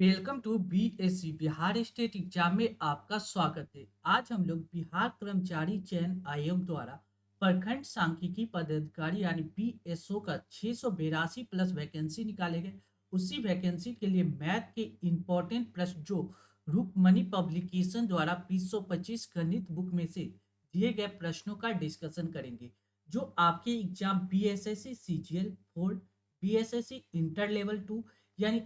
Welcome to BSC Bihar state exam में आपका स्वागत है। आज हम लोग बिहार कर्मचारी चयन आयोग द्वारा प्रखंड सांख्यिकी पदाधिकारी यानी बीएसओ का 682 प्लस वैकेंसी निकाले गए। उसी वैकेंसी के लिए मैथ के इंपॉर्टेंट प्रश्न जो रुकमणी पब्लिकेशन द्वारा 2025 गणित बुक में से दिए गए प्रश्नों का डिस्कशन करेंगे, जो आपके exam BSSC CGL 4, BSSC inter level 2 यानी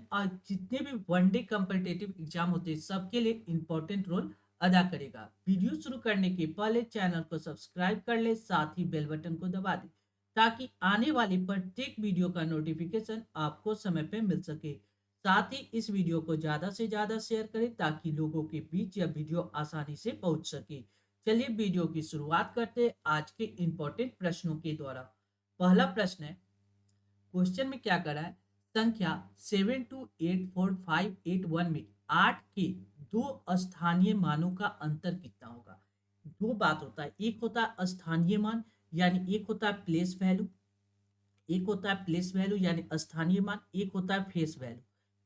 जितने भी वनडे कम्पिटिटिव एग्जाम होते हैं सबके लिए इंपॉर्टेंट रोल अदा करेगा। वीडियो शुरू करने के पहले चैनल को सब्सक्राइब कर ले, साथ ही बेल बटन को दबा दे ताकि आने वाली प्रत्येक वीडियो का नोटिफिकेशन आपको समय पे मिल सके। साथ ही इस वीडियो को ज्यादा से ज्यादा शेयर करें ताकि लोगों के बीच यह वीडियो आसानी से पहुंच सके। चलिए वीडियो की शुरुआत करते हैं आज के इंपॉर्टेंट प्रश्नों के द्वारा। पहला प्रश्न है, क्वेश्चन में क्या करा है, संख्या 728451 में 8 के दो स्थानीय मानों का अंतर कितना होगा। दो बात होता है, एक होता है स्थानीय मान यानी एक होता है प्लेस वैल्यू, एक होता है प्लेस वैल्यू यानी स्थानीय मान, एक होता है फेस वैल्यू।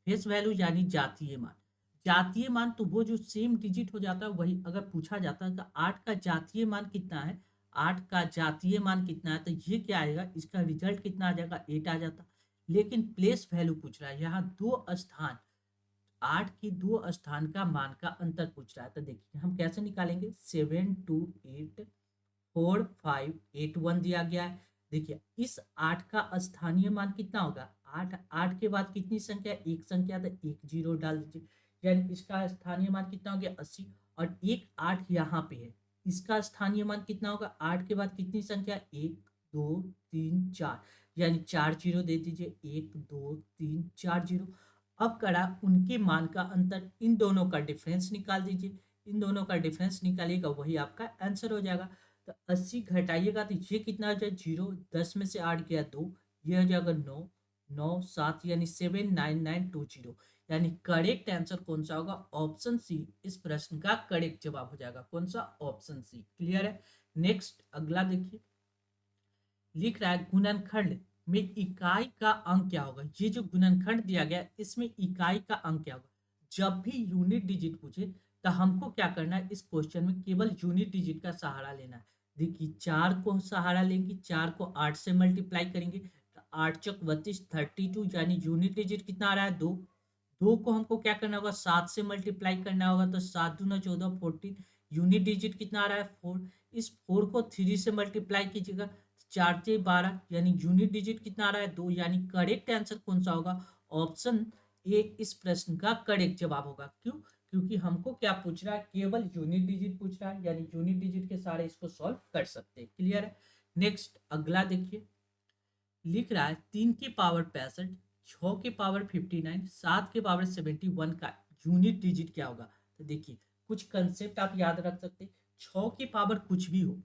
फेस वैल्यू यानी जातीय मान। जातीय मान तो वो जो सेम डिजिट हो जाता है वही। अगर पूछा जाता है कि 8 का जातीय मान कितना है, 8 का जातीय मान कितना है, तो ये क्या आएगा, इसका रिजल्ट कितना आ जाएगा, 8 आ जाता। लेकिन प्लेस वैल्यू पूछ रहा है, यहाँ दो स्थान, 8 की दो स्थान का मान का अंतर पूछ रहा है। तो देखिए हम कैसे निकालेंगे, 728451 दिया गया है। देखिए इस 8 का स्थानीय मान कितना होगा, 8, 8 के बाद कितनी संख्या, एक संख्या, तो एक जीरो डाल दीजिए, यानी इसका स्थानीय मान कितना हो गया 80। और एक 8 यहाँ पे है, इसका स्थानीय मान कितना होगा, 8 के बाद कितनी संख्या, एक, दो, तीन, चार, यानी चार जीरो दे दीजिए, एक, दो, तीन, चार जीरो। अब करा उनके मान का अंतर, इन दोनों का डिफरेंस निकाल दीजिए, इन दोनों का डिफरेंस निकालिएगा वही आपका आंसर हो जाएगा। तो 80 घटाइएगा तो ये कितना हो जाए, जीरो, 10 में से 8 गया 2, ये हो जाएगा 9, 9 7 यानी 79920, यानी करेक्ट आंसर कौन सा होगा, ऑप्शन सी इस प्रश्न का करेक्ट जवाब हो जाएगा। कौन सा, ऑप्शन सी। क्लियर है। नेक्स्ट अगला देखिए, लिख रहा है गुणनखंड में इकाई का अंक क्या होगा। ये जो गुणनखंड दिया गया इसमें इकाई का अंक क्या होगा। जब भी यूनिट डिजिट पूछे तो हमको क्या करना है, इस क्वेश्चन में केवल यूनिट डिजिट का सहारा लेना है। देखिए 4 को सहारा लेंगे, 4 को 8 से मल्टीप्लाई करेंगे तो 8 चौक 32, 32, यानी यूनिट डिजिट कितना आ रहा है, 2। 2 को हमको क्या करना होगा, 7 से मल्टीप्लाई करना होगा तो 7 दूना 14, 14, यूनिट डिजिट कितना आ रहा है, 4। इस 4 को 3 से मल्टीप्लाई कीजिएगा, 4 से 12, यानी यूनिट डिजिट कितना आ रहा है, 2, यानी करेक्ट आंसर कौन सा होगा, ऑप्शन ए इस प्रश्न का करेक्ट जवाब होगा। क्यों, क्योंकि हमको क्या पूछ रहा है, केवल यूनिट डिजिट पूछ रहा है, यानी यूनिट डिजिट के सारे इसको सॉल्व कर सकते हैं। क्लियर है। नेक्स्ट अगला देखिए, लिख रहा है 3 की पावर 65, 6 की पावर 59, 7 की पावर 71 का यूनिट डिजिट क्या होगा। तो देखिए कुछ कंसेप्ट आप याद रख सकते हैं। 6 की पावर कुछ भी हो,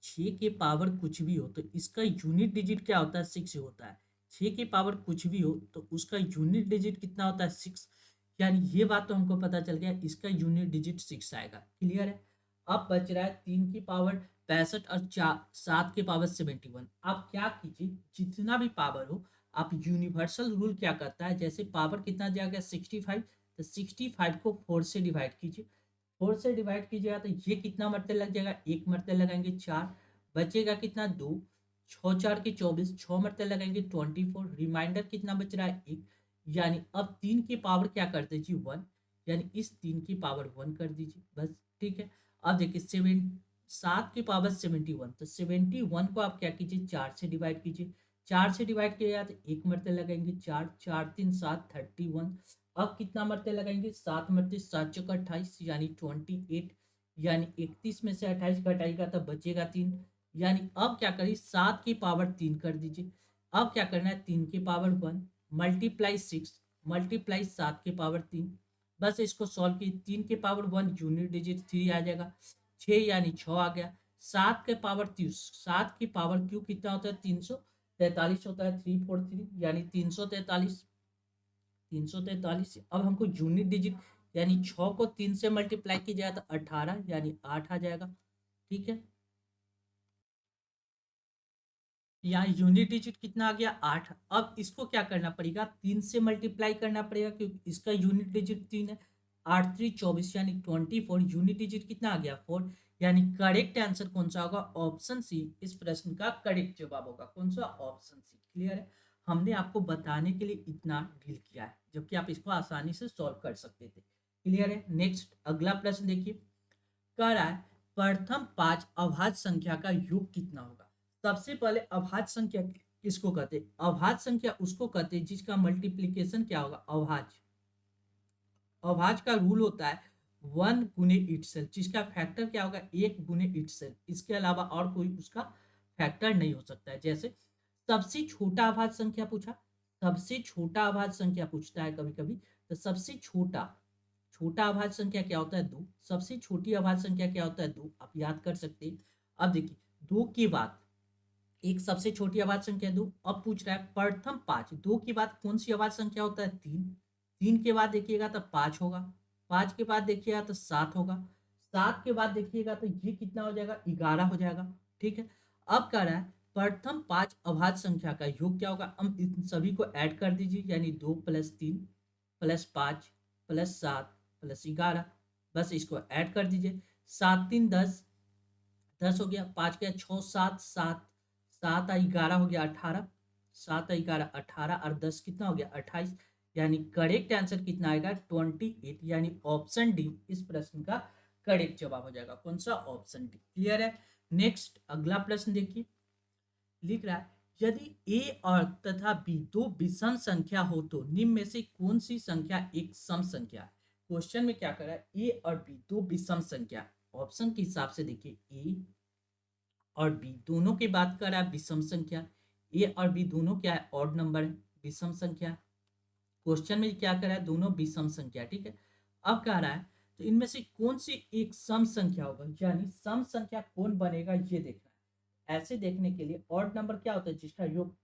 6 के पावर कुछ भी हो तो इसका यूनिट डिजिट क्या होता है, 6 होता है। 6 के पावर कुछ भी हो तो उसका यूनिट डिजिट कितना होता है, 6। यानी ये बात तो हमको पता चल गया, इसका यूनिट डिजिट 6 आएगा। क्लियर है। अब बच रहा है 3 की पावर 65 और 7 के पावर 71। आप क्या कीजिए, जितना भी पावर हो, आप यूनिवर्सल रूल क्या करता है, जैसे पावर कितना दिया गया 65, तो 65 को 4 से डिवाइड कीजिए। 4 से डिवाइड कीजिएगा तो ये कितना मरते लग जाएगा, एक मरते लगाएंगे 4, बचेगा कितना 2, 6 4 के 24, 6 मरते लगाएंगे 24, रिमाइंडर कितना बच रहा है 1। यानी अब 3 की पावर क्या करते जी 1, यानी इस 3 की पावर 1 कर दीजिए बस। ठीक है। अब देखिए 7 की पावर 71, तो 71 को आप क्या कीजिए 4 से डिवाइड कीजिए। 4 से डिवाइड किया तो एक मरते लगाएंगे 4, 4 3 7 31। अब कितना मरते लगाएंगे, 7 मरते 7 चौक 28, यानी 28, यानी 31 में से 28 घटाएगा तो बचेगा 3। यानी अब क्या करिए 7 की पावर 3 कर दीजिए। अब क्या करना है, 3 की पावर 1 मल्टीप्लाई 6 मल्टीप्लाई 7 की पावर 3। बस इसको सॉल्व की, 3 के पावर 1 यूनिट डिजिट 3 आ जाएगा, 6 यानी 6 आ गया। 7 के पावर 30, 7 की पावर क्यू कितना होता है, 343 होता है, 343, यानी 343, 343। अब हमको यूनिट डिजिट यानी 6 को 3 से मल्टीप्लाई किया जाए तो 18, यानी 8 आ जाएगा। ठीक है। यहाँ यूनिट डिजिट कितना आ गया 8। अब इसको क्या करना पड़ेगा 3 से मल्टीप्लाई करना पड़ेगा क्योंकि इसका यूनिट डिजिट 3 है। 8 3 24 यानी 24। यूनिट डिजिट कितना आ गया 4। यानी करेक्ट आंसर कौन सा होगा ऑप्शन सी इस प्रश्न का करेक्ट जवाब होगा। कौन सा ऑप्शन सी। क्लियर है। हमने आपको बताने के लिए इतना डील किया है जबकि आप इसको आसानी से सॉल्व कर सकते थे। क्लियर है। नेक्स्ट अगला प्रश्न देखिए कह रहा है प्रथम 5 अभाज्य संख्या का योग कितना होगा। सबसे पहले अभाज्य संख्या किसको कहते हैं। अभाज्य संख्या उसको कहते हैं जिसका मल्टीप्लीकेशन क्या होगा अभाज्य। अभाज्य का रूल होता है 1 गुने इटसेल्फ जिसका फैक्टर क्या होगा 1 गुने इटसेल्फ। इसके अलावा और कोई उसका फैक्टर नहीं हो सकता है। जैसे सबसे छोटा अभाज्य संख्या पूछा, सबसे छोटा अभाज्य संख्या पूछता है कभी कभी, तो सबसे छोटा छोटा अभाज्य संख्या क्या होता है 2। सबसे छोटी अभाज्य संख्या क्या होता है 2। आप याद कर सकते हैं। अब देखिए 2 के बाद एक सबसे छोटी अभाज्य संख्या 2। अब पूछ रहा है प्रथम 5। 2 के बाद कौन सी अभाज्य संख्या होता है 3। 3 के बाद देखिएगा तो 5 होगा। 5 के बाद देखिएगा तो 7 होगा। 7 के बाद देखिएगा तो ये कितना हो जाएगा 11 हो जाएगा। ठीक है। अब कह रहा है प्रथम 5 अभाज्य संख्या का योग क्या होगा। हम इन सभी को ऐड कर दीजिए यानी 2 + 3 + 5 + 7 + 11। बस इसको ऐड कर दीजिए। 7 3 10, 10 हो गया। 5 गया 6 7 7, 7 और 11 हो गया 18। 7 और 11 18 और 10 कितना हो गया 28। यानी करेक्ट आंसर कितना आएगा 28। यानी ऑप्शन डी इस प्रश्न का करेक्ट जवाब हो जाएगा। कौन सा ऑप्शन डी। क्लियर है। नेक्स्ट अगला प्रश्न देखिए लिख रहा है यदि ए और तथा बी दो विषम संख्या हो तो निम्न में से कौन सी संख्या एक सम संख्या है। क्वेश्चन में क्या कर रहा है ए और बी दो विषम संख्या। ऑप्शन के हिसाब से देखिए ए और बी दोनों की बात कर रहा है विषम संख्या। ए और बी दोनों क्या है ऑड नंबर है विषम संख्या। क्वेश्चन में क्या कर रहा है दोनों विषम संख्या। ठीक है। अब कह रहा है तो इनमें से कौन सी एक सम संख्या होगा यानी सम संख्या कौन बनेगा ये देखना है। ऐसे देखने के लिए ऑड नंबर क्या होता है जिसका योग।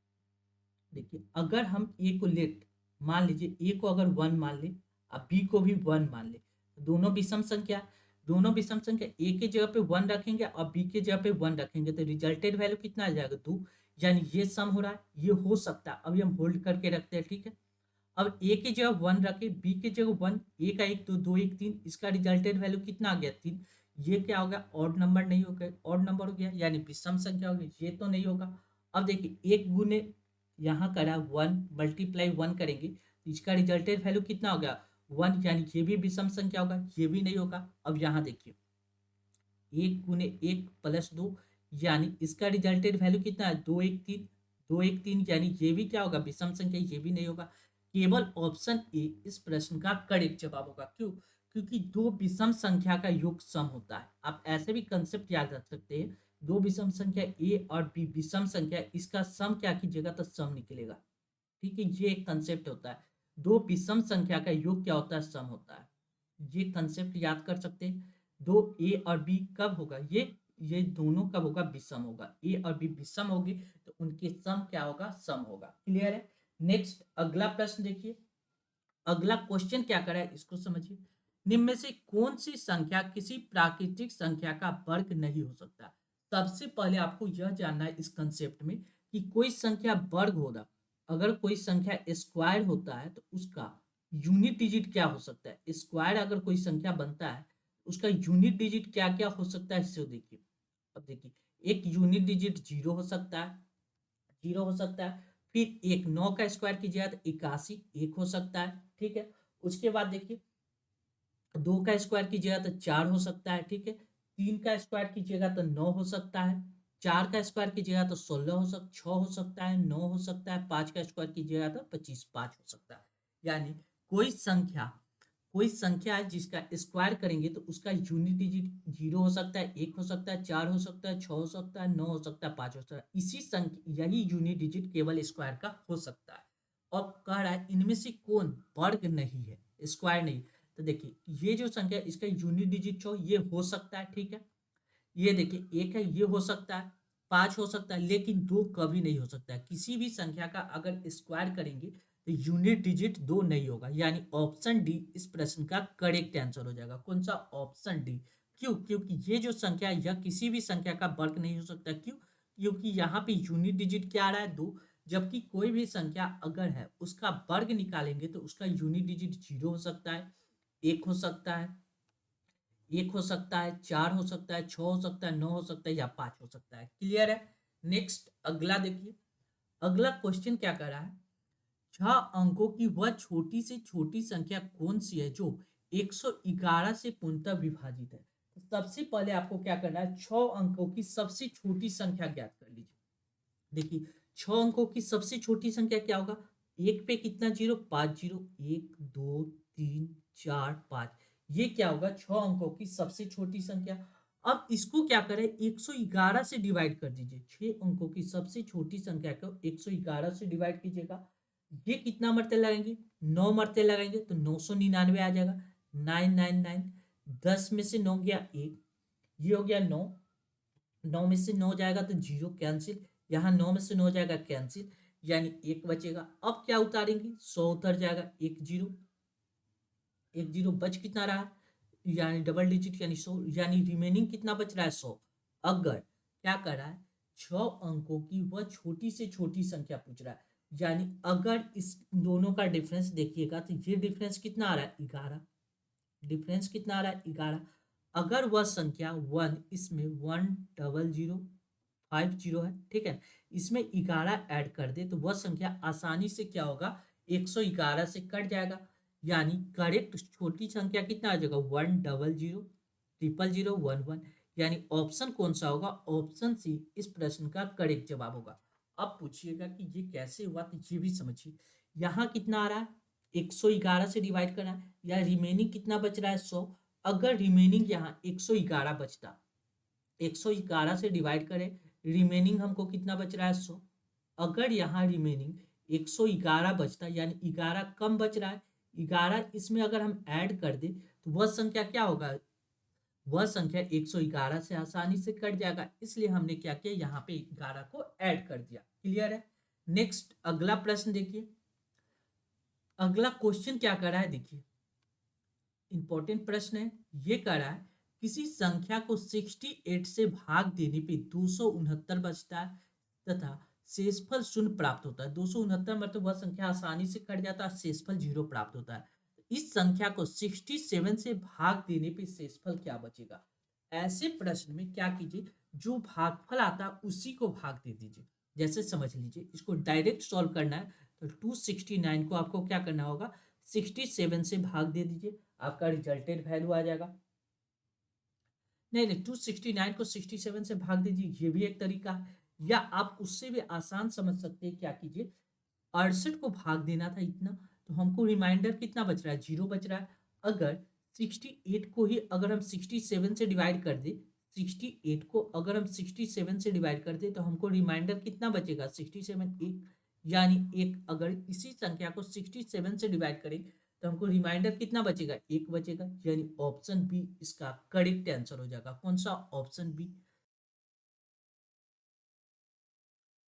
देखिए अगर हम ए को लेट मान लीजिए ए को अगर 1 मान ले अब बी को भी 1 मान ले तो दोनों विषम संख्या। दोनों विषम संख्या ए के जगह पे 1 रखेंगे और बी के जगह पे 1 रखेंगे तो रिजल्टेड वैल्यू कितना आ जाएगा 2। यानी ये सम हो रहा है ये हो सकता है। अभी हम होल्ड करके रखते हैं। ठीक है। अब ए की जगह 1 रखे बी की जगह 1। ए का 1 2 2 1 3 इसका रिजल्टेड वैल्यू कितना आ गया 3। ये क्या हो गया ऑड नंबर नहीं हो गया ऑड नंबर हो गया यानी विषम संख्या हो गई ये तो नहीं होगा। अब देखिए एक गुने यहाँ करा 1 मल्टीप्लाई 1 करेंगे तो इसका रिजल्टेड वैल्यू कितना हो गया 1 यानी ये भी विषम संख्या होगा ये भी नहीं होगा। अब यहाँ देखिए 1 गुने 1 + 2 यानी इसका रिजल्टेड वैल्यू कितना है 2 1 3। 2 1 3 यानी ये भी क्या होगा विषम संख्या ये भी नहीं होगा। केवल ऑप्शन ए इस प्रश्न का करेक्ट जवाब होगा। क्यों क्योंकि दो विषम संख्या का योग सम होता है। आप ऐसे भी कंसेप्ट याद रख सकते हैं दो विषम संख्या ए और बी विषम संख्या इसका सम क्या कीजिएगा तो सम निकलेगा। ठीक है। ये एक कंसेप्ट होता है दो विषम संख्या का योग क्या होता है सम होता है। ये कंसेप्ट याद कर सकते हैं। दो ए और बी कब होगा ये दोनों कब होगा विषम होगा। ए और बी विषम होगी तो उनके सम क्या होगा सम होगा। क्लियर है। नेक्स्ट अगला प्रश्न देखिए अगला क्वेश्चन क्या कर रहा है इसको समझिए। निम्न में से कौन सी संख्या किसी प्राकृतिक संख्या का वर्ग नहीं हो सकता। सबसे पहले आपको यह जानना है इस कंसेप्ट में कि कोई संख्या वर्ग होगा। अगर कोई संख्या स्क्वायर होता है तो उसका यूनिट डिजिट क्या हो सकता है। स्क्वायर अगर कोई संख्या बनता है उसका यूनिट डिजिट क्या क्या हो सकता है इससे देखिए। अब देखिए एक यूनिट डिजिट 0 हो सकता है। 0 हो सकता है। फिर एक 9 का स्क्वायर कीजिएगा तो 81 1 हो सकता है। ठीक है। उसके बाद देखिए 2 का स्क्वायर कीजिएगा तो 4 हो सकता है। ठीक है। 3 का स्क्वायर कीजिएगा तो 9 हो सकता है। 4 का स्क्वायर कीजिएगा तो 16 हो सकता 6 हो सकता है 9 हो सकता है। 5 का स्क्वायर कीजिएगा तो 25 5 हो सकता है। यानी कोई संख्या कोई संख्या है जिसका स्क्वायर करेंगे तो उसका यूनिट डिजिट 0 हो सकता है 1 हो सकता है 4 हो सकता है 6 हो सकता है 9 हो सकता है 5 हो सकता है। इसी संख्या यही यूनिट डिजिट केवल स्क्वायर का हो सकता है। और कह रहा है इनमें से कौन वर्ग नहीं है स्क्वायर नहीं। तो देखिए ये जो संख्या इसका यूनिट डिजिट जो ये हो सकता है। ठीक है। ये देखिए एक है ये हो सकता है 5 हो सकता है लेकिन 2 कभी नहीं हो सकता है। किसी भी संख्या का अगर स्क्वायर करेंगे तो यूनिट डिजिट 2 नहीं होगा। यानी ऑप्शन डी इस प्रश्न का करेक्ट आंसर हो जाएगा। कौन सा ऑप्शन डी। क्यों क्योंकि ये जो संख्या है यह किसी भी संख्या का वर्ग नहीं हो सकता। क्यों क्योंकि यहाँ पे यूनिट डिजिट क्या आ रहा है 2, जबकि कोई भी संख्या अगर है उसका वर्ग निकालेंगे तो उसका यूनिट डिजिट 0 हो सकता है, 1 हो सकता है, 1 हो सकता है, 4 हो सकता है, 6 हो सकता है, 9 हो सकता है या 5 हो सकता है। क्लियर है? नेक्स्ट अगला देखिए, अगला क्वेश्चन क्या कर रहा है, 6 अंकों की वह छोटी से छोटी संख्या कौन सी है जो 111 से पूर्णतः विभाजित है। तो सबसे पहले आपको क्या करना है, 6 अंकों की सबसे छोटी संख्या ज्ञात कर लीजिए। देखिए 6 अंकों की सबसे छोटी संख्या क्या होगा, एक पे कितना जीरो, 5 जीरो, 1 2 3 4 5, ये क्या होगा 6 अंकों की सबसे छोटी संख्या। अब इसको क्या करें, 111 से डिवाइड कर दीजिए, 6 अंकों की सबसे छोटी संख्या को 111 से डिवाइड कीजिएगा, ये कितना मरते लगाएंगे, 9 मरते लगाएंगे तो 999 आ जाएगा, 999, 10 में से 9 गया 1, ये हो गया 9, 9 में से 9 जाएगा तो 0 कैंसिल, यहाँ 9 में से 9 जाएगा कैंसिल, यानी 1 बचेगा। अब क्या उतारेंगे, 100 उतर जाएगा, 1 0, 1 0 बच कितना रहा, यानी डबल डिजिट यानी 100, यानी रिमेनिंग कितना बच रहा है 100। अगर क्या कर रहा है, 6 अंकों की वह छोटी से छोटी संख्या पूछ रहा है, यानी अगर इस दोनों का डिफरेंस देखिएगा तो ये डिफरेंस कितना आ रहा है 11, डिफरेंस कितना आ रहा है 11। अगर वह संख्या 1, इसमें 10050 है, ठीक है, इसमें 11 ऐड कर दे तो वह संख्या आसानी से क्या होगा, 111 से कट जाएगा, यानी करेक्ट छोटी संख्या कितना आ जाएगा 1000011, यानी ऑप्शन कौन सा होगा, ऑप्शन सी इस प्रश्न का करेक्ट जवाब होगा। अब पूछिएगा कि ये कैसे हुआ, तो ये भी समझिए, यहाँ कितना आ रहा है 111 से डिवाइड करना है, या रिमेनिंग कितना बच रहा है 100। अगर रिमेनिंग यहाँ 111 बचता, 111 से डिवाइड करें, रिमेनिंग हमको कितना बच रहा है 100। अगर यहाँ रिमेनिंग 111 बचता, यानी 11 कम बच रहा है, 11 इसमें अगर हम ऐड कर दे तो वह संख्या क्या होगा, वह संख्या 111 से आसानी से कट जाएगा, इसलिए हमने क्या किया, यहाँ पे 11 को ऐड कर दिया। क्लियर है? नेक्स्ट अगला प्रश्न देखिए, अगला क्वेश्चन क्या कर रहा है, देखिए इंपॉर्टेंट प्रश्न है, ये कह रहा है किसी संख्या को 68 से भाग देने पे 269 बचता है तथा शेषफल शून्य प्राप्त होता है। 269 मतलब वह संख्या आसानी से कट जाता है, शेषफल 0 प्राप्त होता है। इस संख्या को 67 से भाग देने पे शेषफल क्या बचेगा। ऐसे प्रश्न में क्या कीजिए, जो भागफल आता है उसी को भाग दे दीजिए। जैसे समझ लीजिए, इसको डायरेक्ट सॉल्व करना है तो 269 को आपको क्या करना होगा, 67 से भाग दे दीजिए, आपका रिजल्टेड वैल्यू आ जाएगा। नहीं नहीं, 269 को 67 से भाग दीजिए, ये भी एक तरीका है, या आप उससे भी आसान समझ सकते हैं, क्या कीजिए 68 को भाग देना था इतना, तो हमको रिमाइंडर कितना बच रहा है, 0 बच रहा है। अगर 68 को ही अगर हम 67 से डिवाइड कर दे, 68 को अगर हम 67 से डिवाइड कर दे तो हमको रिमाइंडर कितना बचेगा 67, एक, यानी एक, अगर इसी संख्या को 67 से डिवाइड करें तो हमको रिमाइंडर कितना बचेगा, एक बचेगा, यानी ऑप्शन बी इसका करेक्ट आंसर हो जाएगा। कौन सा, ऑप्शन बी।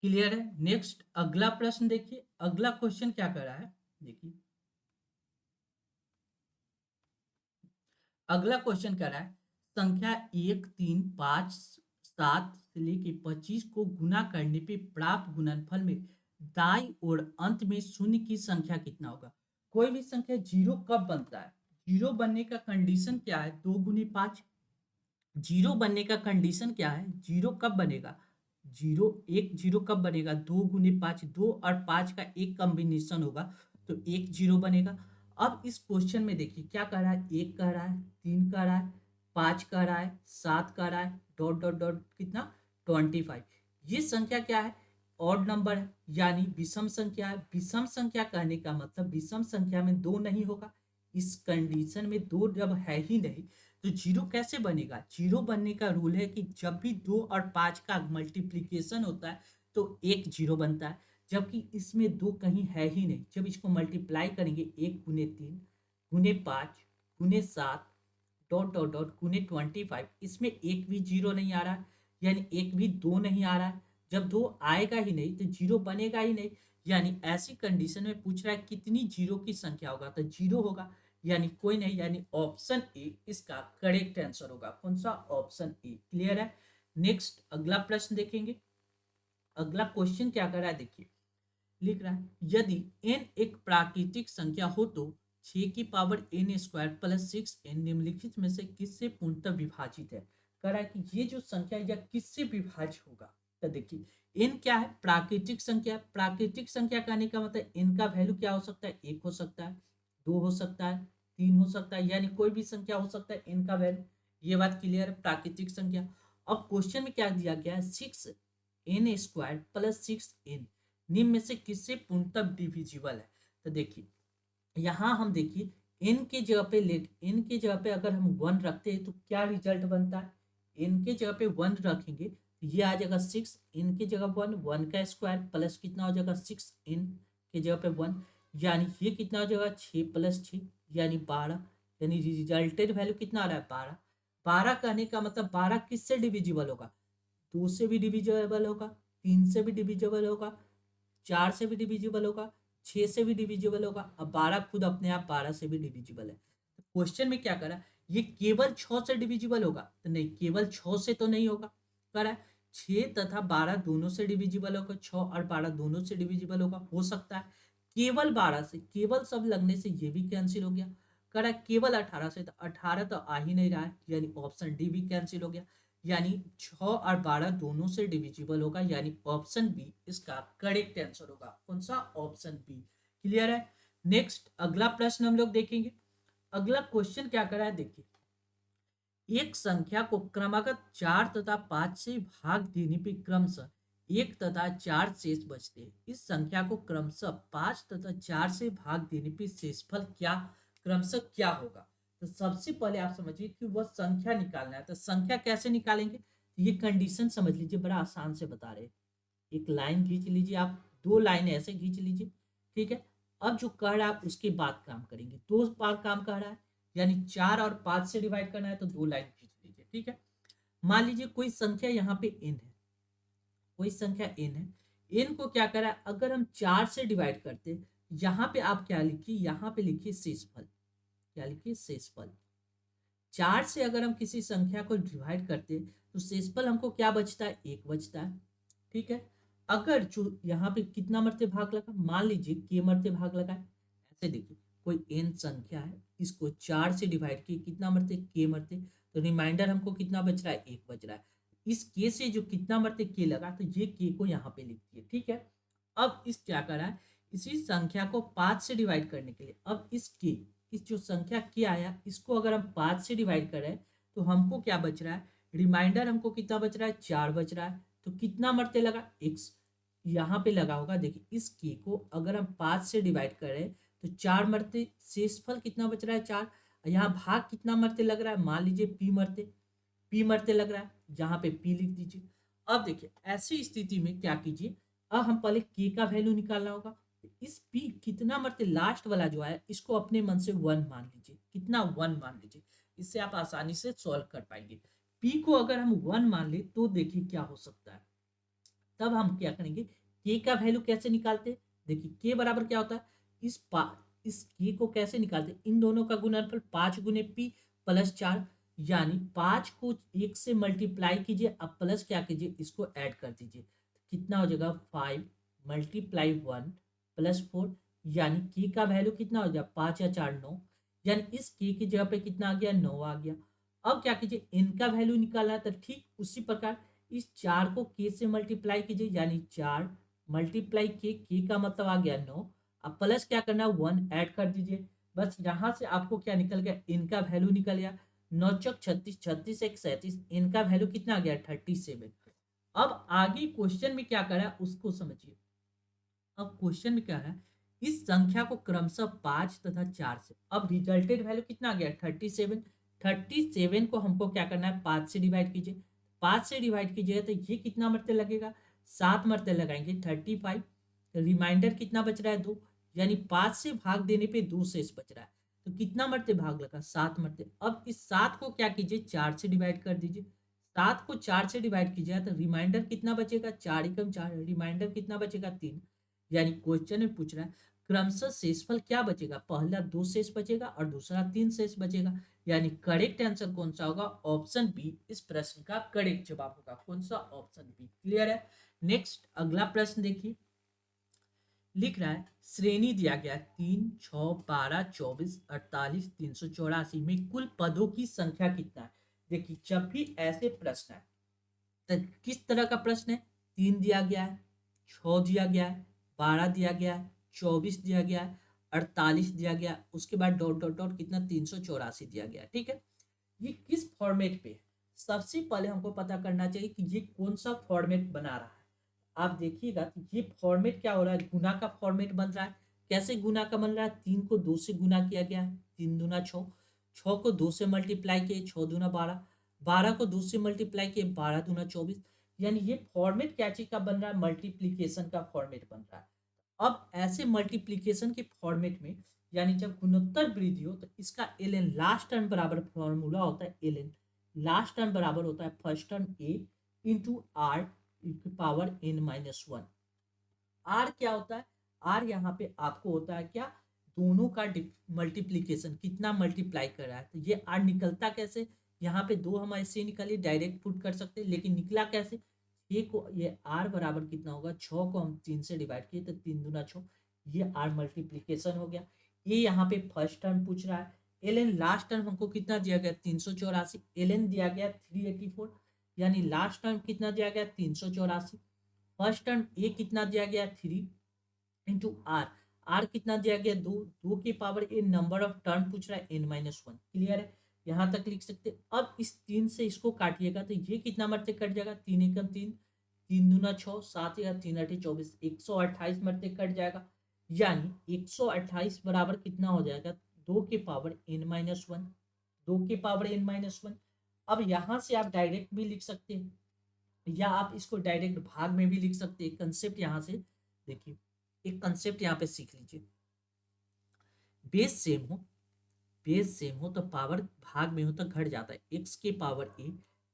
क्लियर है? नेक्स्ट अगला प्रश्न देखिए, अगला क्वेश्चन क्या कर रहा है, देखिए अगला क्वेश्चन कर रहा है, संख्या 1 3 5 7 से लेके 25 को गुना करने पे प्राप्त गुणनफल में दाई और अंत में शून्य की संख्या कितना होगा। कोई भी संख्या जीरो कब बनता है, जीरो बनने का कंडीशन क्या है, 2 गुने 5। जीरो बनने का कंडीशन क्या है, जीरो कब बनेगा, जीरो, एक जीरो कब बनेगा, 2 गुने 5, 2 और 5 का एक कॉम्बिनेशन होगा तो एक जीरो बनेगा। अब इस क्वेश्चन में देखिए क्या कह रहा है, 1 कह रहा है, 3 कह रहा है, 5 कह रहा है, 7 कह रहा है, डॉट डॉट डॉट कितना 25। ये संख्या क्या है, ऑड नंबर है, यानी विषम संख्या है। विषम संख्या कहने का मतलब विषम संख्या में दो नहीं होगा, इस कंडीशन में दो जब है ही नहीं तो जीरो कैसे बनेगा। जीरो बनने का रूल है कि जब भी 2 और 5 का मल्टीप्लीकेशन होता है तो एक जीरो बनता है, जबकि इसमें दो कहीं है ही नहीं। जब इसको मल्टीप्लाई करेंगे 1 गुने 3 गुने 5 गुने 7 डॉट डॉट डॉट गुने 25, इसमें एक भी जीरो नहीं आ रहा है, यानी एक भी दो नहीं आ रहा है। जब दो आएगा ही नहीं तो जीरो बनेगा ही नहीं, यानी ऐसी कंडीशन में पूछ रहा है कितनी जीरो की संख्या होगा, तो जीरो होगा, यानी कोई नहीं, यानी ऑप्शन ए इसका करेक्ट आंसर होगा। कौन सा, ऑप्शन ए। क्लियर है? नेक्स्ट अगला प्रश्न देखेंगे, अगला क्वेश्चन क्या कर रहा है, देखिए लिख रहा है यदि n एक प्राकृतिक संख्या हो तो 6 की power n square plus 6n निम्नलिखित में से किससे पूर्णतः विभाजित है। कह रहा है कि ये जो संख्या या किससे विभाज्य होगा। तो देखिए n क्या है, प्राकृतिक संख्या। प्राकृतिक संख्या कहने का मतलब n का वैल्यू क्या हो सकता है, 1 हो सकता है, 2 हो सकता है, 3 हो सकता है, यानी कोई भी संख्या हो सकता है n का वैल्यू। ये बात क्लियर है, प्राकृतिक संख्या। अब क्वेश्चन में क्या दिया गया है, 6n स्क्वायर प्लस 6n निम्न में से किससे पूर्णतः डिविजिबल है। तो देखिए यहाँ हम देखिए n के जगह पे n के जगह पे अगर हम 1 रखते हैं तो क्या रिजल्ट बनता है, n के जगह पे 1 रखेंगे तो ये आ जाएगा 6, n के जगह 1, 1 का स्क्वायर प्लस कितना हो जाएगा 6n के जगह पे 1, यानी ये कितना हो जाएगा 6 प्लस 6 यानी 12, यानी रिजल्टेड वैल्यू कितना आ रहा है 12। 12 कहने का मतलब 12 किससे डिविजिबल होगा, 2 से भी डिविजिबल होगा, 3 से भी डिविजिबल होगा, 4 से भी डिविजिबल होगा, 6 से भी डिविजिबल होगा, अब 12 खुद अपने आप 12 से भी डिविजिबल है। तो क्वेश्चन में क्या करा, ये केवल 6 से डिविजिबल होगा, तो नहीं, केवल 6 से तो नहीं होगा। करा 6 तथा 12 दोनों से डिविजिबल होगा, 6 और 12 दोनों से डिविजिबल होगा, हो सकता है केवल 12 से, केवल सब लगने से ये भी कैंसिल हो गया। करा केवल 18 से, तो 18 तो आ ही नहीं रहा है, यानी ऑप्शन डी भी कैंसिल हो गया, यानी 6 और 12 दोनों से डिविजिबल होगा, यानी ऑप्शन बी इसका करेक्ट आंसर होगा। कौन सा, ऑप्शन बी। क्लियर है। नेक्स्ट अगला प्रश्न हम लोग देखेंगे। अगला क्वेश्चन क्या कर रहा है, देखिए एक संख्या को क्रमागत 4 तथा 5 से भाग देने पे क्रमशः 1 तथा 4 शेष बचते हैं। इस संख्या को क्रमशः 5 तथा 4 से भाग देने पे शेषफल क्या क्रमशः क्या होगा। तो सबसे पहले आप समझिए कि वह संख्या निकालना है, तो संख्या कैसे निकालेंगे, ये कंडीशन समझ लीजिए, बड़ा आसान से बता रहे हैं। एक लाइन खींच लीजिए आप, 2 लाइन ऐसे खींच लीजिए, ठीक है। अब जो कह रहा है उसके बाद काम करेंगे, 2 बार काम कह रहा है, यानी 4 और 5 से डिवाइड करना है तो 2 लाइन खींच लीजिए, ठीक है। मान लीजिए कोई संख्या यहाँ पे n है, कोई संख्या n है, n को क्या करा है, अगर हम 4 से डिवाइड करते, यहाँ पे आप क्या लिखिए, यहाँ पे लिखिए शेषफल, क्या लिखिए शेषफल। 4 से अगर हम किसी संख्या को डिवाइड करते तो शेषफल हमको क्या बचता है, 1 बचता है, ठीक है। अगर जो यहाँ पे कितना मरते भाग लगा, मान लीजिए के मरते भाग लगा है, ऐसे देखिए कोई n संख्या है, इसको 4 से डिवाइड किए, कितना मरते के मरते, तो रिमाइंडर हमको कितना बच रहा है, 1 बच रहा है। इस के से जो कितना मरते के लगा, तो ये के को यहाँ पे लिख दिए, ठीक है। अब इस क्या करा है, इसी संख्या को 5 से डिवाइड करने के लिए, अब इस जो संख्या के आया, इसको अगर हम 5 से डिवाइड करें तो हमको क्या बच रहा है, रिमाइंडर हमको कितना बच रहा है, 4 बच रहा है। तो कितना मरते लगा, x यहाँ पे लगा होगा, देखिए इस के को अगर हम 5 से डिवाइड करें तो 4 मरते, शेषफल कितना बच रहा है 4। यहाँ भाग कितना मरते लग रहा है, मान लीजिए p मरते लग रहा है, यहाँ पे p लिख दीजिए। अब देखिए ऐसी स्थिति में क्या कीजिए, अब हम पहले k का वैल्यू निकालना होगा। इस p कितना मरते लास्ट वाला जो है, इसको अपने मन से 1 मान लीजिए, कितना 1 मान लीजिए, इससे आप आसानी से सॉल्व कर पाएंगे। p को अगर हम 1 मान ले तो देखिए क्या हो सकता है, तब हम क्या करेंगे, के का वैल्यू कैसे निकालते हैं, देखिए के बराबर क्या होता है, इस के को कैसे निकालते हैं, इन दोनों का गुणनफल 5 गुने पी प्लस 4, यानी 5 को 1 से मल्टीप्लाई कीजिए, अब प्लस क्या कीजिए, इसको ऐड कर दीजिए, कितना हो जाएगा 5 मल्टीप्लाई 1 प्लस 4, यानी के का वैल्यू कितना हो जाएगा 5 या 4 9, यानी इस के की जगह पे कितना आ गया 9 आ गया। अब क्या कीजिए, इनका वैल्यू निकालना है, तो ठीक उसी प्रकार इस 4 को के से मल्टीप्लाई कीजिए, यानी 4 मल्टीप्लाई के का मतलब आ गया 9, अब प्लस क्या करना है 1 ऐड कर दीजिए, बस यहाँ से आपको क्या निकल गया, इनका वैल्यू निकल गया 9 चौक 36, 36 एक 37, इनका वैल्यू कितना आ गया 37। अब आगे क्वेश्चन में क्या करा उसको समझिए। अब क्वेश्चन में क्या है, इस संख्या को क्रमशः 5 तथा 4 से, अब रिजल्टेड वैल्यू कितना आ गया 37। 37 को हमको क्या करना है 5 से डिवाइड कीजिए, 5 से डिवाइड कीजिए तो ये कितना मरते लगेगा, 7 मरते लगाएंगे 35, रिमाइंडर कितना बच रहा है 2, यानी 5 से भाग देने पे 2 शेष बच रहा है, तो कितना मरते भाग लगा 7 मरते। अब इस 7 को क्या कीजिए 4 से डिवाइड कर दीजिए, 7 को 4 से डिवाइड कीजिए तो रिमाइंडर कितना बचेगा 4 एकम 4, रिमाइंडर कितना बचेगा 3, यानी क्वेश्चन में पूछ रहा है क्रमशः शेषफल क्या बचेगा, पहला 2 शेष बचेगा और दूसरा 3 शेष बचेगा, यानी करेक्ट आंसर कौन सा होगा, ऑप्शन बी इस प्रश्न का करेक्ट जवाब होगा। कौन सा, ऑप्शन बी। क्लियर है। नेक्स्ट अगला प्रश्न देखिए, लिख रहा है श्रेणी दिया गया है 3, 6, 12, 24, 48, 384 में कुल पदों की संख्या कितना है। देखिए जब भी ऐसे प्रश्न है तो किस तरह का प्रश्न है, 3 दिया गया है, 6 दिया गया है, 12 दिया गया है, 24 दिया गया है, 48 दिया गया है, उसके बाद डॉट डॉट डॉट कितना 384 दिया गया है। ठीक है, ये किस फॉर्मेट पे है? सबसे पहले हमको पता करना चाहिए कि ये कौन सा फॉर्मेट बना रहा है। आप देखिएगा तो ये फॉर्मेट क्या हो रहा है, गुना का फॉर्मेट बन रहा है। कैसे गुना का बन रहा है, 3 को 2 से गुना किया गया है, 3 दूना 6, 6 को 2 से मल्टीप्लाई किए, 6 दूना 12, 12 को 2 से मल्टीप्लाई किए, 12 दूना 24। यानी ये फॉर्मेट क्या चीज का बन रहा है, मल्टीप्लीकेशन का फॉर्मेट बन रहा है। अब ऐसे मल्टीप्लीकेशन के फॉर्मेट में यानी जब गुणोत्तर वृद्धि हो तो इसका एल लास्ट टर्म बराबर फॉर्मूला होता है, एल लास्ट टर्म बराबर होता है first term a into r power n minus one. R क्या होता है, आर यहाँ पे आपको होता है क्या, दोनों का मल्टीप्लीकेशन, कितना मल्टीप्लाई कर रहा है। तो ये आर निकलता कैसे, यहाँ पे दो हम ऐसे निकले डायरेक्ट पुट कर सकते हैं, लेकिन निकला कैसे, ये को ये आर बराबर कितना होगा, 6 को हम 3 से डिवाइड किए तो 3 दूना 6, ये आर मल्टीप्लीकेशन हो गया। ये यहाँ पे फर्स्ट टर्म पूछ रहा है। एल एन लास्ट टर्म हमको कितना दिया गया, 384, एल एन दिया गया 384, यानी लास्ट टर्म कितना दिया गया 384, फर्स्ट टर्म ए कितना दिया गया 3 इंटू आर, आर कितना दिया गया 2, 2 की power A number of term पूछ रहा है n माइनस वन। क्लियर है, यहाँ तक लिख सकते हैं। अब इस 3 से इसको काटिएगा तो ये कितना मरते कट जाएगा, 3 एकम 3, 3 दूना 6, 7 या 3 अठी 24, 128 मरते कट जाएगा। यानी 128 बराबर कितना हो जाएगा, 2 की पावर n माइनस वन, 2 की पावर n माइनस वन। अब यहाँ से आप डायरेक्ट भी लिख सकते हैं या आप इसको डायरेक्ट भाग में भी लिख सकते हैं। कंसेप्ट यहाँ से देखिए, एक कंसेप्ट यहाँ पे सीख लीजिए, बेस सेम हो, बेस सेम हो तो पावर भाग में हो तो घट जाता है, एक्स के power A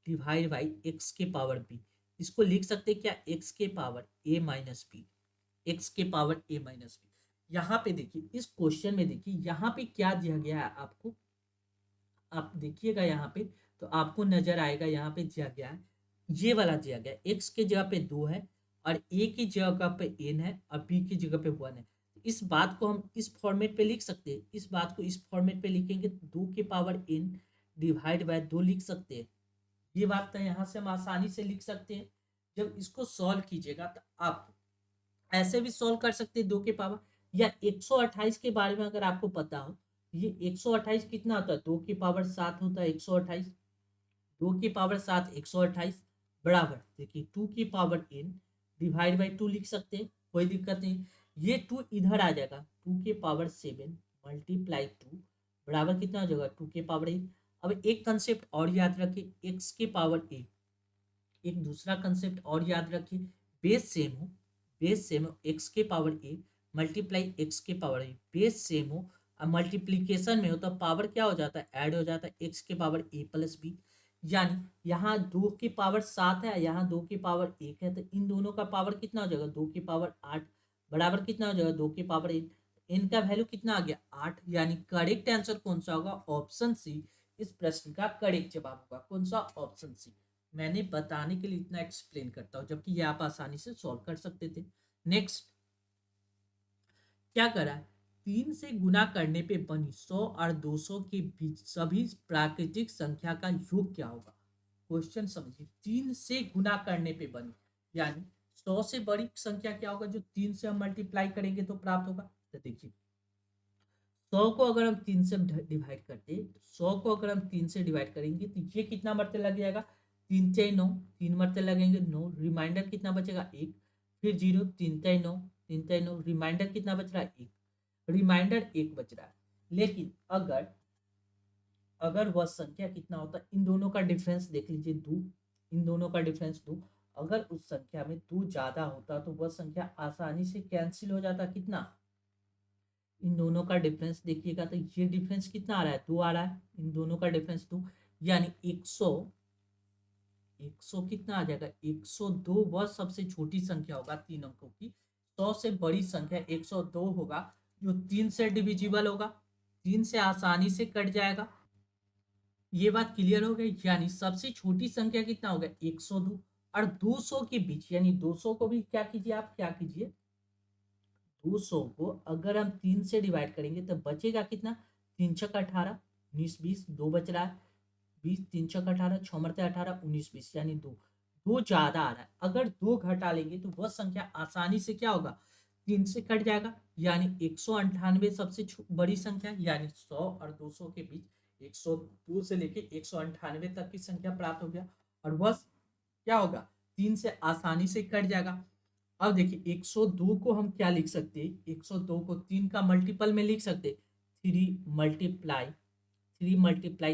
divide by x के पावर बी। इसको लिख सकते हैं क्या, एक्स के पावर ए माइनस बी, एक्स के पावर ए माइनस बी। यहाँ पे देखिए इस क्वेश्चन में देखिए यहाँ पे क्या दिया गया है आपको, आप देखिएगा यहाँ पे तो आपको नजर आएगा यहाँ पे दिया गया है, ये वाला दिया गया है, एक्स के जगह पे 2 है और ए की जगह पे n है और बी की जगह पे 1 है। इस बात को हम इस फॉर्मेट पे लिख सकते हैं, इस बात को इस फॉर्मेट पे लिखेंगे तो 2 की पावर n डिवाइड बाय 2 लिख सकते हैं। ये बात तो यहाँ से हम आसानी से लिख सकते हैं। जब इसको सॉल्व कीजिएगा तो आप ऐसे भी सॉल्व कर सकते हैं 2 के पावर, या 128 के बारे में अगर आपको पता हो, ये 128 कितना होता है, 2 की पावर 7 होता है 128, 2 की पावर 7 128 बराबर देखिए 2 की पावर n डिवाइड बाई 2 लिख सकते हैं, कोई दिक्कत नहीं। ये 2 इधर आ जाएगा, 2 के पावर 7 मल्टीप्लाई 2 बराबर कितना हो जाएगा 2 के पावर 8। अब एक कंसेप्ट और याद रखिए, x के पावर a, एक दूसरा कंसेप्ट और याद रखिए, बेस सेम हो, बेस सेम हो, एक्स के पावर ए मल्टीप्लाई एक्स के पावर ए, बेस सेम हो और मल्टीप्लीकेशन में हो तो पावर क्या हो जाता है, ऐड हो जाता है, एक्स के पावर ए प्लस बी। यानी यहाँ 2 की पावर 7 है, यहाँ 2 की पावर 1 है, तो इन दोनों का पावर कितना हो जाएगा, 2 की पावर 8 बराबर कितना हो जाएगा 2 की पावर 8। इनका वैल्यू कितना आ गया 8, यानी करेक्ट आंसर कौन सा होगा, ऑप्शन सी इस प्रश्न का करेक्ट जवाब होगा। कौन सा, ऑप्शन सी। मैंने बताने के लिए इतना एक्सप्लेन करता हूँ, जबकि ये आप आसानी से सॉल्व कर सकते थे। नेक्स्ट क्या करा है, 3 से गुना करने पे बनी 100 और 200 के बीच सभी प्राकृतिक संख्या का योग क्या होगा। क्वेश्चन समझिए, 3 से गुना करने पे बनी, यानी 100 से बड़ी संख्या क्या होगा जो 3 से हम मल्टीप्लाई करेंगे तो प्राप्त होगा। तो देखिए 100 को अगर हम 3 से डिवाइड करते, 100 को अगर हम 3 से डिवाइड करेंगे तो ये कितना मरते लग जाएगा, 3 से 9, 3 मरते लगेंगे 9, रिमाइंडर कितना बचेगा 1, फिर 0, 3 से 9, 3 से 9, रिमाइंडर कितना बच रहा है 1, रिमाइंडर 1 बच रहा है। लेकिन अगर अगर वह संख्या कितना होता है, इन दोनों का डिफरेंस देख लीजिए 2, इन दोनों का डिफरेंस 2, अगर उस संख्या में 2 ज्यादा होता तो वह संख्या आसानी से कैंसिल हो जाता, कितना, इन दोनों का डिफरेंस देखिएगा तो ये डिफरेंस कितना आ रहा है 2 आ रहा है, इन दोनों का डिफरेंस 2, यानी 100, 100 कितना आ जाएगा 102 वह सबसे छोटी संख्या होगा 3 अंकों की। 100 से बड़ी संख्या 102 होगा जो 3 से डिविजिबल होगा, 3 से आसानी से कट जाएगा। ये बात क्लियर हो गई, यानी सबसे छोटी संख्या कितना होगा 102 और 200 के बीच, यानी 200 को भी क्या कीजिए, आप क्या कीजिए, 200 को अगर हम 3 से डिवाइड करेंगे तो बचेगा कितना, 3 छक 18, 19 20, 2 बच रहा है, 20, 3 छक 18, 6 मरते 18, 19 20, यानी दो, दो ज्यादा आ रहा है। अगर दो घटा लेंगे तो वह संख्या आसानी से क्या होगा, 3 से कट जाएगा, यानी 198 सबसे बड़ी संख्या, यानी 100 और 200 के बीच 102 से लेके 198 तक की संख्या प्राप्त हो गया, और वह क्या होगा, 3 से आसानी से कट जाएगा। अब देखिए 102 को हम क्या लिख सकते हैं, 102 को 3 का मल्टीपल में लिख सकते हैं, 3 मल्टीप्लाई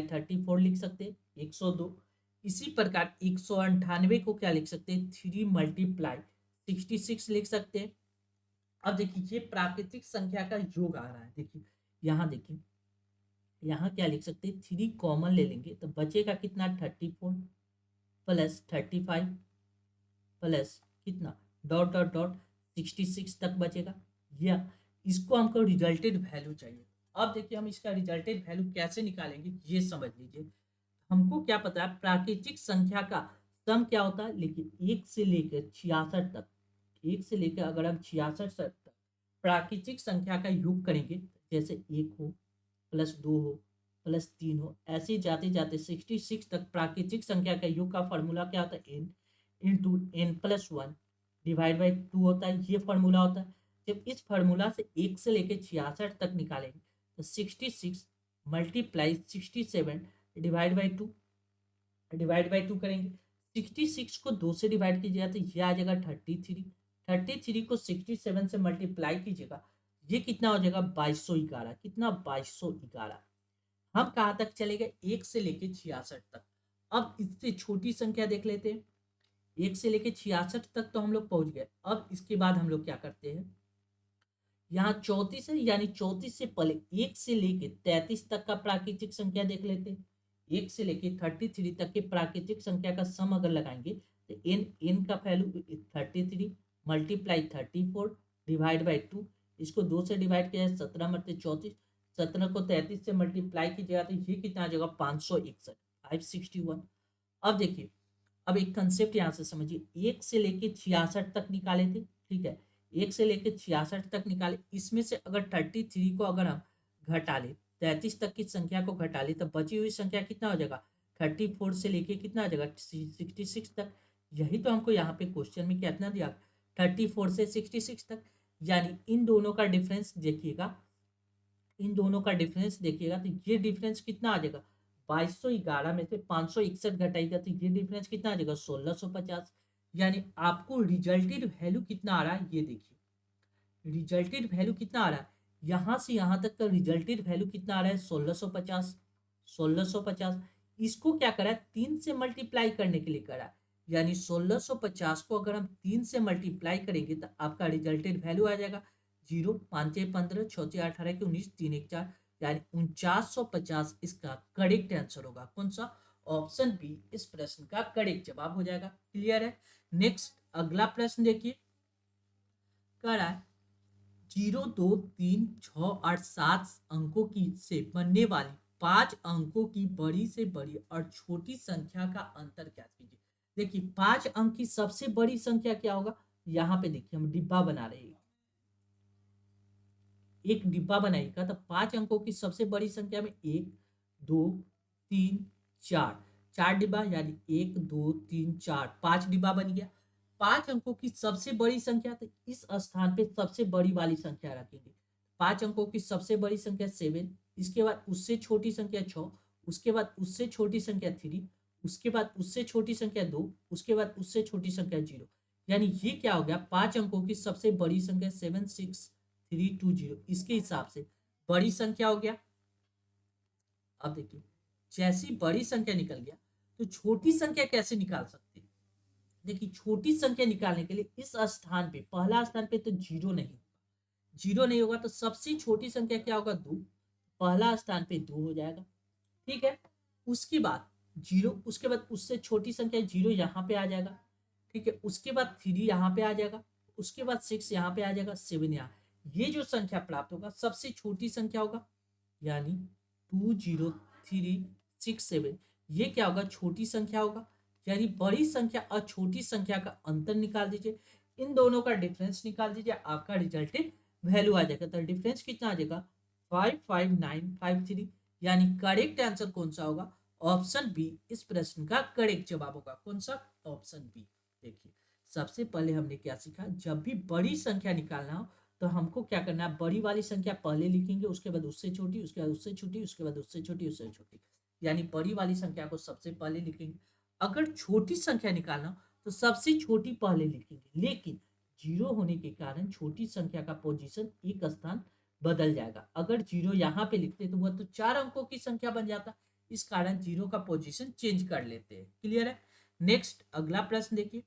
34 लिख सकते हैं 102। इसी प्रकार 198 को क्या लिख सकते हैं, 3 मल्टीप्लाई 66 लिख सकते हैं। अब देखिए ये प्राकृतिक संख्या का योग आ रहा है, देखिए यहाँ क्या लिख सकते हैं, 3 कॉमन ले लेंगे तो बचेगा कितना, 34 प्लस 35 प्लस कितना, डॉट डॉट डॉट 66 तक बचेगा। या इसको हमको रिजल्टेड वैल्यू चाहिए। अब देखिए हम इसका रिजल्टेड वैल्यू कैसे निकालेंगे, ये समझ लीजिए। हमको क्या पता है, प्राकृतिक संख्या का सम क्या होता है, लेकिन 1 से लेकर 66 तक, 1 से लेकर अगर हम 66 तक प्राकृतिक संख्या का योग करेंगे, जैसे 1 हो प्लस 2 हो प्लस 3 हो, ऐसे जाते जाते 66 तक प्राकृतिक संख्या का योग का फॉर्मूला क्या होता है, n into n plus one divide by 2 होता है, ये फॉर्मूला होता है। जब इस फॉर्मूला से 1 से लेकर 66 तक निकालेंगे तो 66 मल्टीप्लाई 67 डिवाइड बाई टू करेंगे। 66 को 2 से डिवाइड कीजिएगा तो ये आ जाएगा 33, 33 को 67 से मल्टीप्लाई कीजिएगा, ये कितना हो जाएगा, 2211, कितना, 2211। हम कहाँ तक चले गए, 1 से लेके 66 तक। अब इससे छोटी संख्या देख लेते हैं, 1 से लेके 66 तक तो हम लोग पहुंच गए। अब इसके बाद हम लोग क्या करते हैं, यहाँ 34 है, यानी 34 से पहले 1 से लेके 33 तक का प्राकृतिक संख्या देख लेते हैं। 1 से लेके 33 तक के प्राकृतिक संख्या का सम अगर लगाएंगे तो एन का वैल्यू 33 मल्टीप्लाई 34 डिवाइड बाई 2, इसको 2 से डिवाइड किया, 17 मरते 34, 17 को 33 से मल्टीप्लाई कीजिएगा तो ये कितना आ जाएगा, 561, 561। अब देखिए, अब एक कंसेप्ट यहाँ से समझिए, 1 से लेके 66 तक निकाले थे, ठीक है, 1 से लेके 66 तक निकाले, इसमें से अगर 33 को अगर हम घटा ले, 33 तक की संख्या को घटा ले, तो बची हुई संख्या कितना हो जाएगा, 34 से लेके कितना आ जाएगा, 66 तक। यही तो हमको यहाँ पे क्वेश्चन में कितना दिया, 34 से 66 तक, यानी इन दोनों का डिफरेंस देखिएगा, इन दोनों का डिफरेंस देखिएगा तो ये डिफरेंस कितना आ जाएगा, 2211 में से 561 घटाएगा तो ये डिफरेंस कितना आ जाएगा, 1650। यानी आपको रिजल्टेड वैल्यू कितना आ रहा है, ये देखिए रिजल्टेड वैल्यू कितना आ रहा है, यहाँ से यहाँ तक का रिजल्टेड वैल्यू कितना आ रहा है, 1650, 1650। इसको क्या करा है, 3 से मल्टीप्लाई करने के लिए करा है, यानी 1650 को अगर हम 3 से मल्टीप्लाई करेंगे तो आपका रिजल्टेड वैल्यू आ जाएगा 0, 5 15, 6 18 के 19, 3 1 4, यानी 4950 इसका करेक्ट आंसर होगा। कौन सा, ऑप्शन बी इस प्रश्न का करेक्ट जवाब हो जाएगा। क्लियर है। नेक्स्ट अगला प्रश्न देखिए, कह रहा है 0 2 3 6 8 7 अंकों की से बनने वाली 5 अंकों की बड़ी से बड़ी और छोटी संख्या का अंतर क्या कीजिए। देखिए 5 अंक की सबसे बड़ी संख्या क्या होगा, यहाँ पे देखिए हम डिब्बा बना रहे हैं, एक डिब्बा बनाइएगा तो 5 अंकों की सबसे बड़ी संख्या में 1 2 3 4, 4 डिब्बा, यानी 1 2 3 4, 5 डिब्बा बन गया। 5 अंकों की सबसे बड़ी संख्या, तो इस स्थान पे सबसे बड़ी वाली संख्या रखेंगे। 5 अंकों की सबसे बड़ी संख्या 7, इसके बाद उससे छोटी संख्या 6, उसके बाद उससे छोटी संख्या 3, उसके बाद उससे छोटी संख्या 2, उसके बाद उससे छोटी संख्या 0। यानी ये क्या हो गया, 5 अंकों की सबसे बड़ी संख्या 76320, इसके हिसाब से बड़ी संख्या हो गया। अब देखिए जैसी बड़ी संख्या निकल गया तो छोटी संख्या कैसे निकाल सकते हैं। देखिए छोटी संख्या निकालने के लिए इस स्थान पे, पहला स्थान पे तो जीरो नहीं, जीरो नहीं होगा तो सबसे छोटी संख्या क्या होगा, 2, पहला स्थान पे 2 हो जाएगा, ठीक है। उसके बाद 0, उसके बाद उससे छोटी संख्या 0 यहाँ पे आ जाएगा, ठीक है। उसके बाद 3 यहाँ पे आ जाएगा, उसके बाद 6 यहाँ पे आ जाएगा, 7 यहाँ। ये जो संख्या प्राप्त होगा सबसे छोटी संख्या होगा, यानी 20367, ये क्या होगा, छोटी संख्या होगा। यानी बड़ी संख्या और छोटी संख्या का अंतर निकाल दीजिए, इन दोनों का डिफरेंस निकाल दीजिए, आपका रिजल्टेड वैल्यू आ जाएगा। तो डिफरेंस कितना आ जाएगा 55953, यानी करेक्ट आंसर कौन सा होगा, ऑप्शन बी इस प्रश्न का करेक्ट जवाब होगा। कौन सा, ऑप्शन बी। देखिए सबसे पहले हमने क्या सीखा, जब भी बड़ी संख्या निकालना हो तो हमको क्या करना है, बड़ी वाली संख्या पहले लिखेंगे, उसके बाद उससे छोटी, उसके बाद उससे छोटी, उसके बाद उससे छोटी, उससे छोटी, यानी बड़ी वाली संख्या को सबसे पहले लिखेंगे। अगर छोटी संख्या निकालना हो तो सबसे छोटी पहले लिखेंगे, लेकिन जीरो होने के कारण छोटी संख्या का पोजीशन एक स्थान बदल जाएगा। अगर जीरो यहाँ पे लिखते तो वह तो 4 अंकों की संख्या बन जाता, इस कारण जीरो का पोजीशन चेंज कर लेते हैं। क्लियर है। नेक्स्ट अगला प्रश्न देखिए,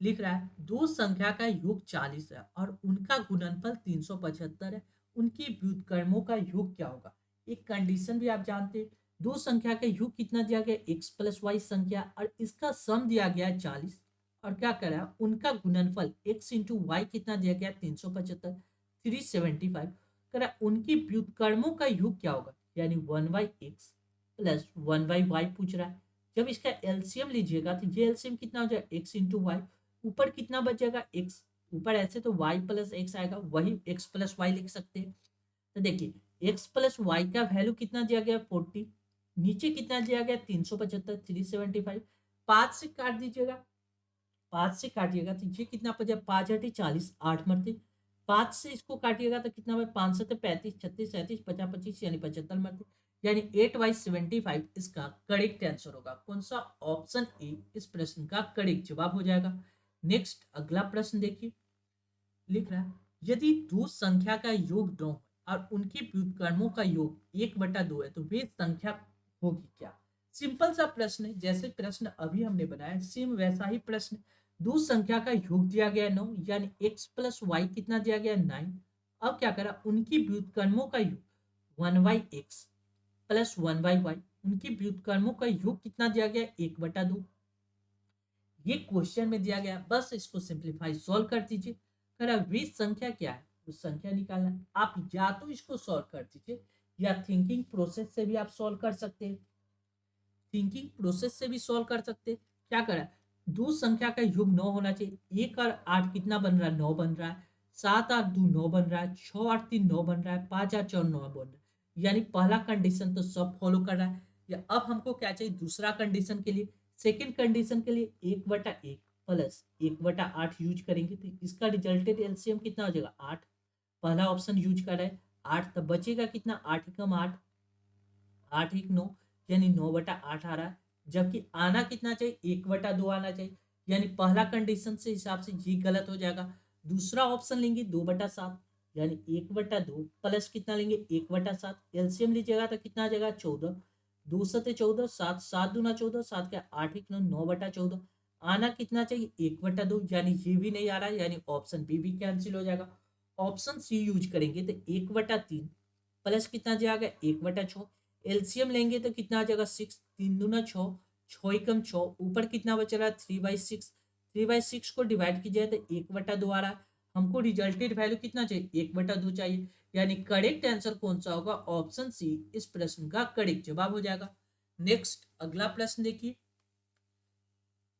लिख रहा है दो संख्या का योग 40 है और उनका गुणनफल 375 है, उनकी व्युत्क्रमों का योग क्या होगा। एक कंडीशन भी आप जानते हैं, दो संख्या का योग कितना दिया गया, एक्स प्लस वाई संख्या, और इसका सम दिया गया है 40, और क्या करा उनका गुणनफल एक्स इंटू वाई कितना दिया गया 375, 375 करा, उनकी व्युत्क्रमों का योग क्या होगा, यानी 1/x प्लस 1/y पूछ रहा है। जब इसका एलसीएम लीजिएगा तो ये एलसीएम कितना हो जाएगा, एक्स इंटू वाई, ऊपर कितना बचेगा एक्स, ऊपर ऐसे तो y प्लस एक्स आएगा, वही x प्लस वाई लिख सकते हैं। तो देखिए x प्लस वाई का वैल्यू कितना दिया गया 40, नीचे कितना दिया गया 375, 375, 5 से काट दीजिएगा, 5 से काटिएगा तो ये कितना बचा, 5×8 = 40, 8 मरते, 5 से इसको काटिएगा तो कितना बचा, 5×7 = 35, 36, 37, 50, 25 यानी 75 मरते, यानी 8/75 इसका करेक्ट आंसर होगा। कौन सा, ऑप्शन ए इस प्रश्न का करेक्ट जवाब हो जाएगा। नेक्स्ट अगला प्रश्न देखिए, लिख रहा है यदि दो संख्या का योग 9 और उनके व्युत्क्रमों का योग 1/2 है तो वे संख्या होगी क्या। सिंपल सा प्रश्न है, जैसे प्रश्न अभी हमने बनाया सेम वैसा ही प्रश्न। दो संख्या का योग दिया गया 9, यानी x प्लस वाई कितना दिया गया 9। अब क्या करा, उनकी व्युत्क्रमों का योग 1/x प्लस 1/y, उनकी व्युत्क्रमों का योग कितना दिया गया 1/2। ये क्वेश्चन में दिया गया, बस इसको सिंप्लीफाई सॉल्व कर दीजिए। करा वे संख्या क्या है, उस संख्या निकालना है। आप या तो इसको सॉल्व कर दीजिए या थिंकिंग प्रोसेस से भी आप सॉल्व कर सकते हैं, थिंकिंग प्रोसेस से भी सॉल्व कर सकते हैं। क्या करा, दो संख्या का योग 9 होना चाहिए, 1 और 8 कितना बन रहा है 9 बन रहा है, 7 और 2 9 बन रहा है, 6 और 3 9 बन रहा है, 5 और 4 9 बन रहा है, यानी पहला कंडीशन तो सब फॉलो कर रहा है। या अब हमको क्या चाहिए दूसरा कंडीशन के लिए, सेकेंड कंडीशन के लिए 1/1 प्लस 1/8 यूज करेंगे तो इसका रिजल्टेड एलसीएम कितना हो जाएगा 8, पहला ऑप्शन यूज कर रहे हैं 8, तब बचेगा कितना 8 एकम 8, 8 एक 9, यानी 9/8 आ रहा है, जबकि आना कितना चाहिए 1/2 आना चाहिए, यानी पहला कंडीशन से हिसाब से ये गलत हो जाएगा। दूसरा ऑप्शन लेंगे 2/7, यानी 1/2 प्लस कितना लेंगे 1/7, एलसीएम लीजिएगा तो कितना आ जाएगा 14, 2 सते 14, 7 7 दूना 14, 7 का 8 एक 9, 9/14, आना कितना चाहिए 1/2, यानी ये भी नहीं आ रहा है, यानी ऑप्शन बी भी कैंसिल हो जाएगा। ऑप्शन सी यूज करेंगे तो 1/3 प्लस कितना जाएगा 1/6, एलसीएम लेंगे तो कितना आ जाएगा 6, 3 दूना 6, 6 एकम 6, ऊपर कितना बच रहा है 3/6, 3/6 को डिवाइड कीजिए तो 1/2 आ रहा है। हमको रिजल्टेड वैल्यू कितना चाहिए 1/2 चाहिए, यानी करेक्ट आंसर कौन सा होगा, ऑप्शन सी इस प्रश्न का करेक्ट जवाब हो जाएगा। नेक्स्ट अगला प्रश्न देखिए,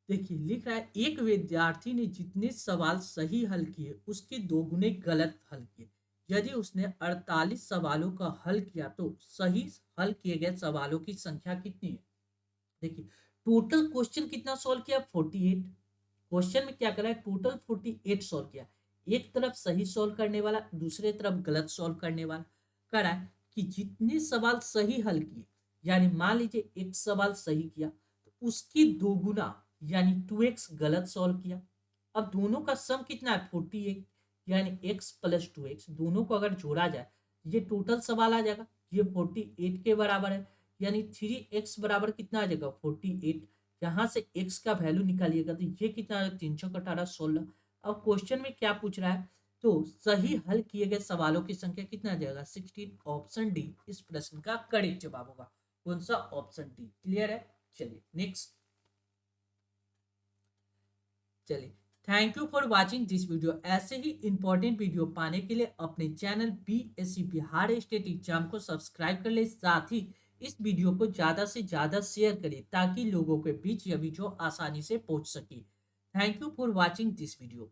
देखिए लिख रहा है एक विद्यार्थी ने जितने सवाल सही हल किए उसके दोगुने गलत हल किए, यदि उसने 48 सवालों का हल किया तो सही हल किए गए सवालों की संख्या कितनी है। देखिए टोटल क्वेश्चन कितना सॉल्व किया 48, क्वेश्चन में क्या करा है टोटल 48 सॉल्व किया, एक तरफ सही सॉल्व करने वाला दूसरे तरफ गलत सॉल्व करने वाला, करा है कि जितने सवाल सही हल किए, यानी मान लीजिए एक सवाल सही किया तो उसकी दोगुना यानी 2x गलत सॉल्व किया। अब दोनों का सम कितना है 48, यानी x प्लस 2x, दोनों को अगर जोड़ा जाए ये टोटल सवाल आ जाएगा, ये 48 के बराबर है, यानी 3x बराबर कितना आ जाएगा 48, यहाँ से x का वैल्यू निकालिएगा तो ये कितना है 318 16। अब क्वेश्चन में क्या पूछ रहा है, तो सही हल किए गए सवालों की संख्या कितना आ जाएगा 16, ऑप्शन डी इस प्रश्न का करेक्ट जवाब होगा। कौन सा, ऑप्शन डी। क्लियर है। चलिए नेक्स्ट, चलिए thank you for watching this video. ऐसे ही इंपॉर्टेंट वीडियो पाने के लिए अपने channel BSc Bihar state exam को सब्सक्राइब कर ले, साथ ही इस वीडियो को ज़्यादा से ज़्यादा शेयर करें ताकि लोगों के बीच यह वीडियो आसानी से पहुंच सके। Thank you for watching this video.